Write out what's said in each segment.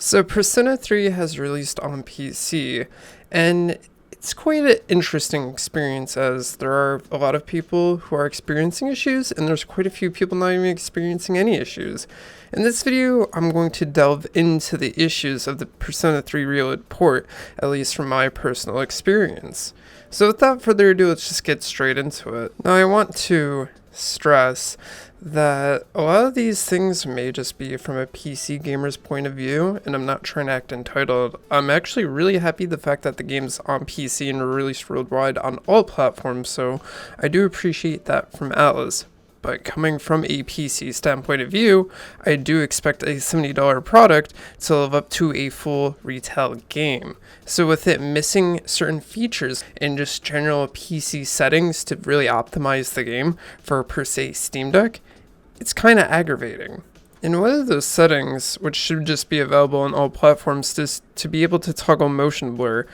So Persona 3 has released on PC, and it's quite an interesting experience as there are a lot of people who are experiencing issues, and there's quite a few people not even experiencing any issues. In this video, I'm going to delve into the issues of the Persona 3 Reload port, at least from my personal experience. So without further ado, let's just get straight into it. Now I want to stress that a lot of these things may just be from a PC gamer's point of view, and I'm not trying to act entitled. I'm actually really happy the fact that the game's on PC and released worldwide on all platforms, so I do appreciate that from Atlus. But coming from a PC standpoint of view, I do expect a $70 product to live up to a full retail game. So with it missing certain features and just general PC settings to really optimize the game for per se Steam Deck, it's kind of aggravating. And one of those settings, which should just be available on all platforms, is to be able to toggle motion blur.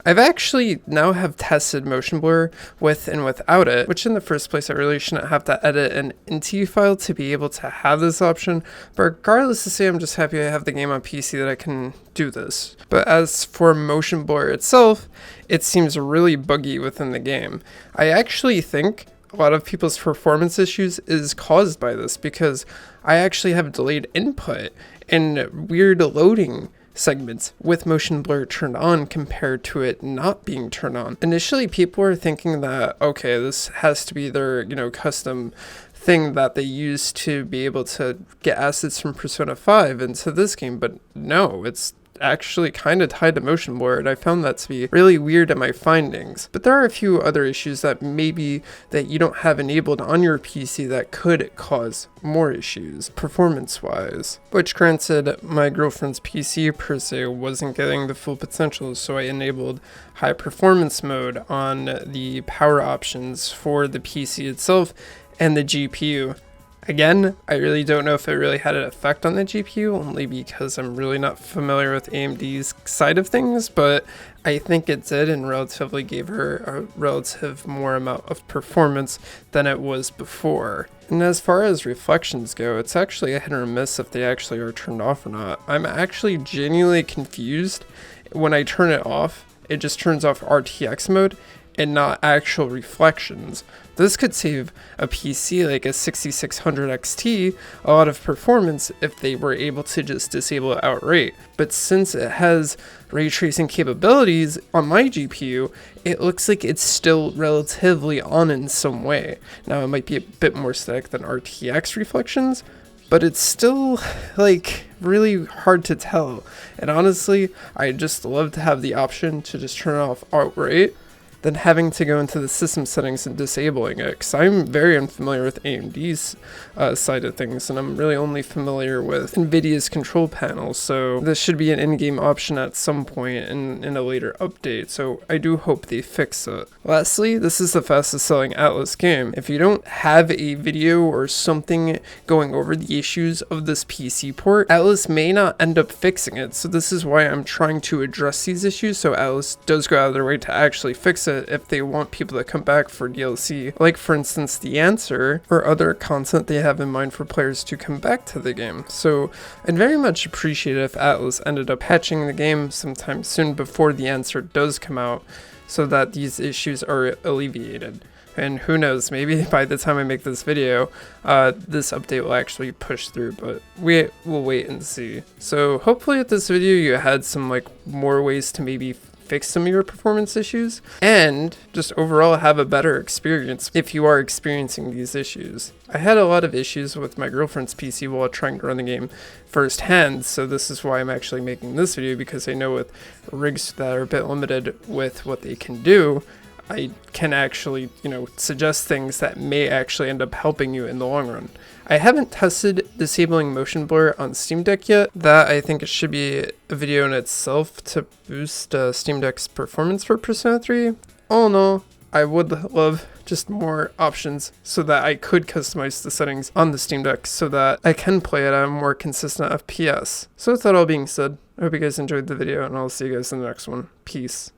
I've actually now have tested motion blur with and without it, which in the first place I really shouldn't have to edit an NT file to be able to have this option, but regardless to say, I'm just happy I have the game on PC that I can do this. But as for motion blur itself, it seems really buggy within the game. I actually think a lot of people's performance issues is caused by this because I actually have delayed input and weird loading segments with motion blur turned on compared to it not being turned on. Initially, people were thinking that, okay, this has to be their, custom thing that they use to be able to get assets from Persona 5 into this game, but no, it's actually kind of tied to motion blur, and I found that to be really weird in my findings. But there are a few other issues that maybe that you don't have enabled on your PC that could cause more issues performance wise, which granted my girlfriend's PC per se wasn't getting the full potential, so I enabled high performance mode on the power options for the PC itself and the GPU. Again, I really don't know if it really had an effect on the GPU, only because I'm really not familiar with AMD's side of things, but I think it did and relatively gave her a relative more amount of performance than it was before. And as far as reflections go, it's actually a hit or miss if they actually are turned off or not. I'm actually genuinely confused. When I turn it off, it just turns off RTX mode and not actual reflections. This could save a PC like a 6600 XT a lot of performance if they were able to just disable it outright. But since it has ray tracing capabilities on my GPU, it looks like it's still relatively on in some way. Now it might be a bit more static than RTX reflections, but it's still really hard to tell. And honestly, I just love to have the option to just turn it off outright than having to go into the system settings and disabling it, because I'm very unfamiliar with AMD's side of things, and I'm really only familiar with NVIDIA's control panel, so this should be an in-game option at some point in a later update, so I do hope they fix it. Lastly, this is the fastest selling Atlus game. If you don't have a video or something going over the issues of this PC port, Atlus may not end up fixing it, so this is why I'm trying to address these issues, so Atlus does go out of their way to actually fix it if they want people to come back for DLC, like for instance The Answer, or other content they have in mind for players to come back to the game. So I'd very much appreciate it if Atlus ended up patching the game sometime soon before The Answer does come out, so that these issues are alleviated. And who knows, maybe by the time I make this video, this update will actually push through, but we will wait and see. So hopefully with this video you had some more ways to maybe fix some of your performance issues and just overall have a better experience if you are experiencing these issues. I had a lot of issues with my girlfriend's PC while trying to run the game firsthand, so this is why I'm actually making this video, because I know with rigs that are a bit limited with what they can do, I can actually, suggest things that may actually end up helping you in the long run. I haven't tested disabling motion blur on Steam Deck yet. That I think it should be a video in itself to boost Steam Deck's performance for Persona 3. All in all, I would love just more options so that I could customize the settings on the Steam Deck so that I can play it at a more consistent FPS. So with that all being said, I hope you guys enjoyed the video, and I'll see you guys in the next one. Peace.